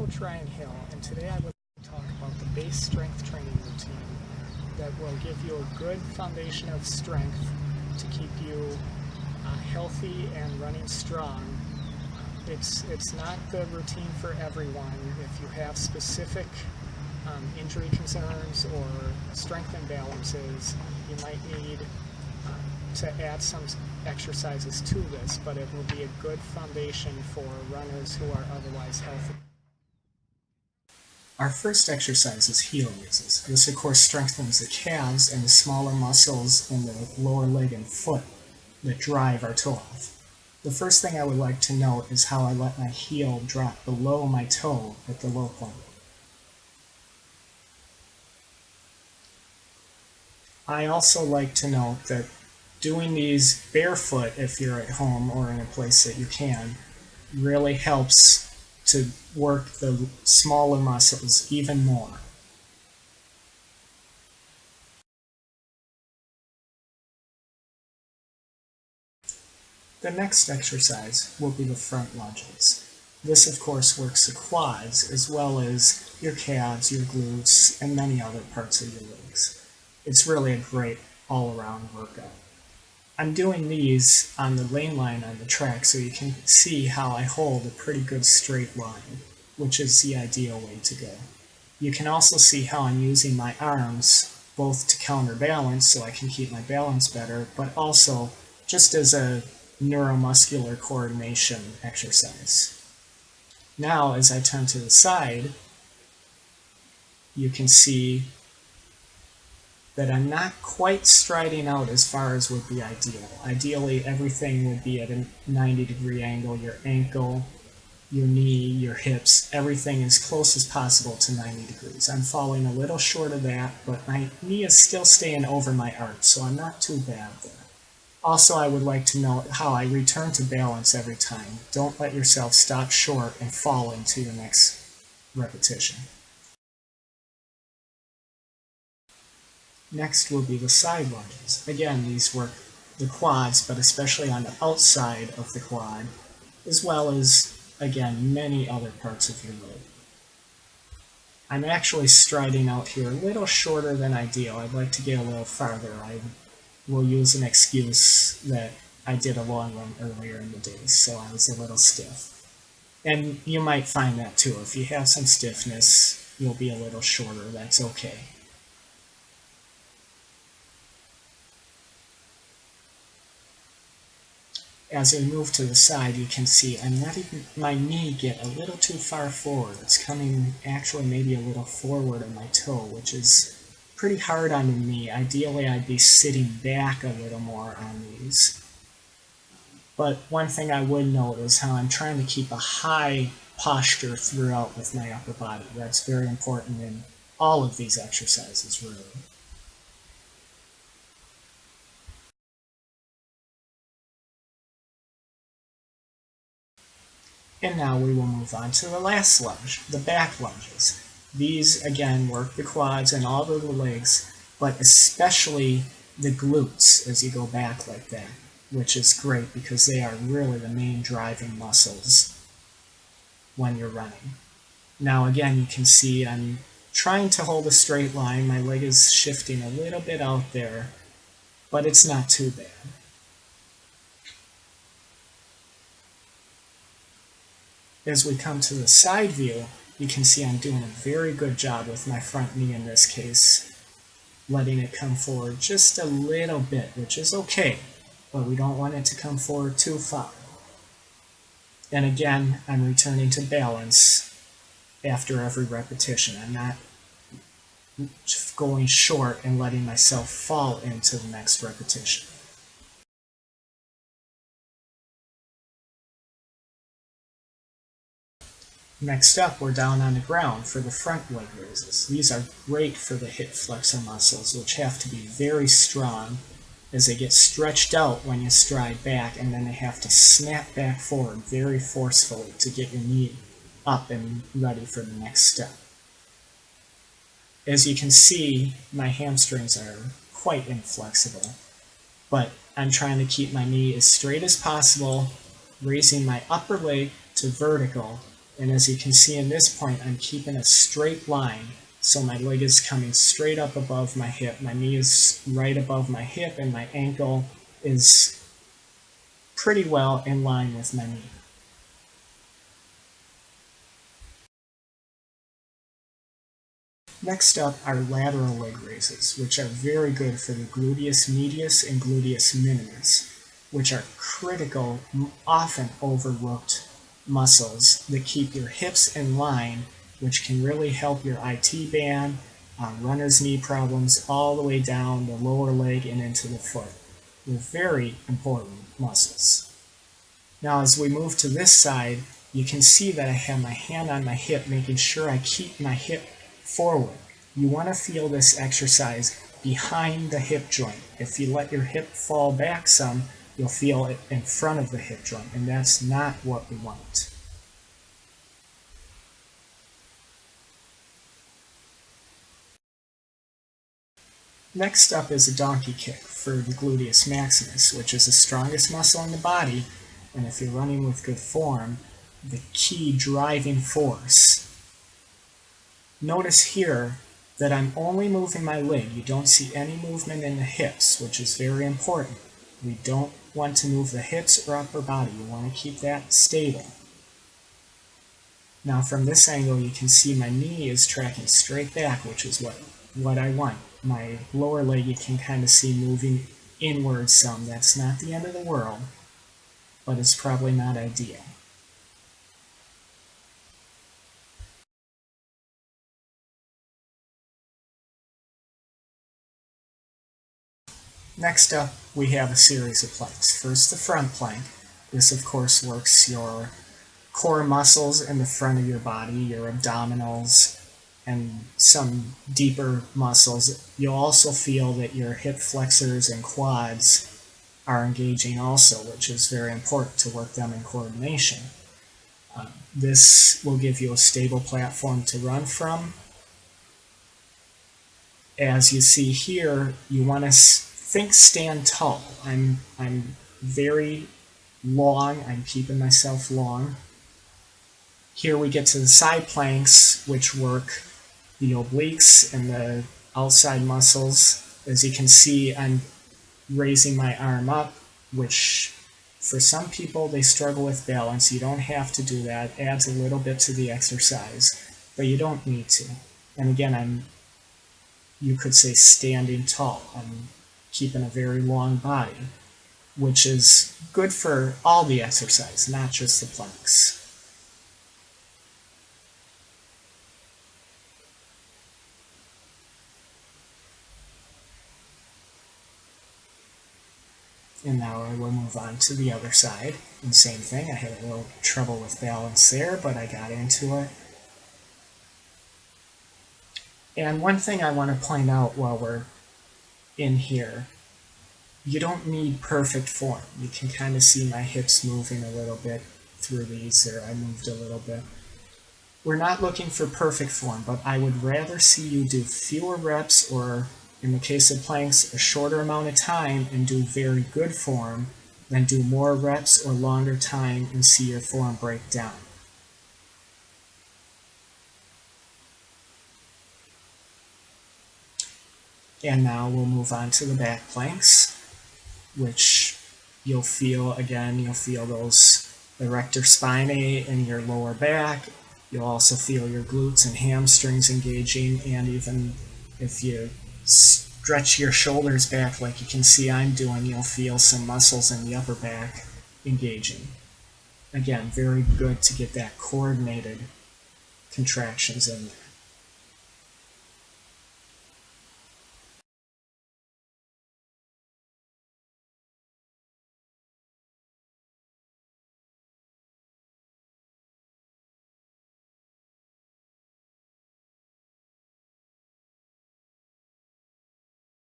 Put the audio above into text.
Coach Ryan Hill, and today I would like to talk about the base strength training routine that will give you a good foundation of strength to keep you healthy and running strong. It's not the routine for everyone. If you have specific injury concerns or strength imbalances, you might need to add some exercises to this, but it will be a good foundation for runners who are otherwise healthy. Our first exercise is heel raises. This of course strengthens the calves and the smaller muscles in the lower leg and foot that drive our toe off. The first thing I would like to note is how I let my heel drop below my toe at the low point. I also like to note that doing these barefoot, if you're at home or in a place that you can, really helps to work the smaller muscles even more. The next exercise will be the front lunges. This of course works the quads as well as your calves, your glutes, and many other parts of your legs. It's really a great all-around workout. I'm doing these on the lane line on the track so you can see how I hold a pretty good straight line, which is the ideal way to go. You can also see how I'm using my arms both to counterbalance so I can keep my balance better, but also just as a neuromuscular coordination exercise. Now as I turn to the side, you can see that I'm not quite striding out as far as would be ideal. Ideally, everything would be at a 90-degree angle. Your ankle, your knee, your hips, everything as close as possible to 90 degrees. I'm falling a little short of that, but my knee is still staying over my arch, so I'm not too bad there. Also, I would like to note how I return to balance every time. Don't let yourself stop short and fall into your next repetition. Next will be the side lunges. Again, these work the quads, but especially on the outside of the quad, as well as, again, many other parts of your leg. I'm actually striding out here a little shorter than ideal. I'd like to get a little farther. I will use an excuse that I did a long run earlier in the day, so I was a little stiff. And you might find that too. If you have some stiffness, you'll be a little shorter. That's okay. As I move to the side, you can see I'm letting my knee get a little too far forward. It's coming actually maybe a little forward of my toe, which is pretty hard on the knee. Ideally, I'd be sitting back a little more on these. But one thing I would note is how I'm trying to keep a high posture throughout with my upper body. That's very important in all of these exercises, really. And now we will move on to the last lunge, the back lunges. These, again, work the quads and all of the legs, but especially the glutes as you go back like that, which is great because they are really the main driving muscles when you're running. Now again, you can see I'm trying to hold a straight line. My leg is shifting a little bit out there, but it's not too bad. As we come to the side view, you can see I'm doing a very good job with my front knee in this case, letting it come forward just a little bit, which is okay, but we don't want it to come forward too far. And again, I'm returning to balance after every repetition. I'm not going short and letting myself fall into the next repetition. Next up, we're down on the ground for the front leg raises. These are great for the hip flexor muscles, which have to be very strong as they get stretched out when you stride back, and then they have to snap back forward very forcefully to get your knee up and ready for the next step. As you can see, my hamstrings are quite inflexible, but I'm trying to keep my knee as straight as possible, raising my upper leg to vertical, And as you can see in this point, I'm keeping a straight line. So my leg is coming straight up above my hip, my knee is right above my hip, and my ankle is pretty well in line with my knee. Next up are lateral leg raises, which are very good for the gluteus medius and gluteus minimus, which are critical, often overlooked muscles that keep your hips in line, which can really help your IT band, runner's knee problems, all the way down the lower leg and into the foot. They're very important muscles. Now as we move to this side, you can see that I have my hand on my hip, making sure I keep my hip forward. You want to feel this exercise behind the hip joint. If you let your hip fall back some, you'll feel it in front of the hip joint, and that's not what we want. Next up is a donkey kick for the gluteus maximus, which is the strongest muscle in the body, and if you're running with good form, the key driving force. Notice here that I'm only moving my leg. You don't see any movement in the hips, which is very important. We don't want to move the hips or upper body. You want to keep that stable. Now from this angle, you can see my knee is tracking straight back, which is what I want. My lower leg you can kind of see moving inward some. That's not the end of the world, but it's probably not ideal. Next up, we have a series of planks. First, the front plank. This, of course, works your core muscles in the front of your body, your abdominals, and some deeper muscles. You'll also feel that your hip flexors and quads are engaging also, which is very important to work them in coordination. This will give you a stable platform to run from. As you see here, you want to think stand tall. I'm very long. I'm keeping myself long. Here we get to the side planks, which work the obliques and the outside muscles. As you can see, I'm raising my arm up, which for some people they struggle with balance. You don't have to do that. It adds a little bit to the exercise, but you don't need to. And again, you could say standing tall. I'm keeping a very long body, which is good for all the exercise, not just the planks. And now I will move on to the other side. And same thing, I had a little trouble with balance there, but I got into it. And one thing I want to point out while we're in here, you don't need perfect form. You can kind of see my hips moving a little bit through these there. I moved a little bit. We're not looking for perfect form, but I would rather see you do fewer reps, or in the case of planks, a shorter amount of time and do very good form than do more reps or longer time and see your form break down. And now we'll move on to the back planks, which you'll feel, again, you'll feel those erector spinae in your lower back. You'll also feel your glutes and hamstrings engaging, and even if you stretch your shoulders back like you can see I'm doing, you'll feel some muscles in the upper back engaging. Again, very good to get that coordinated contractions in there.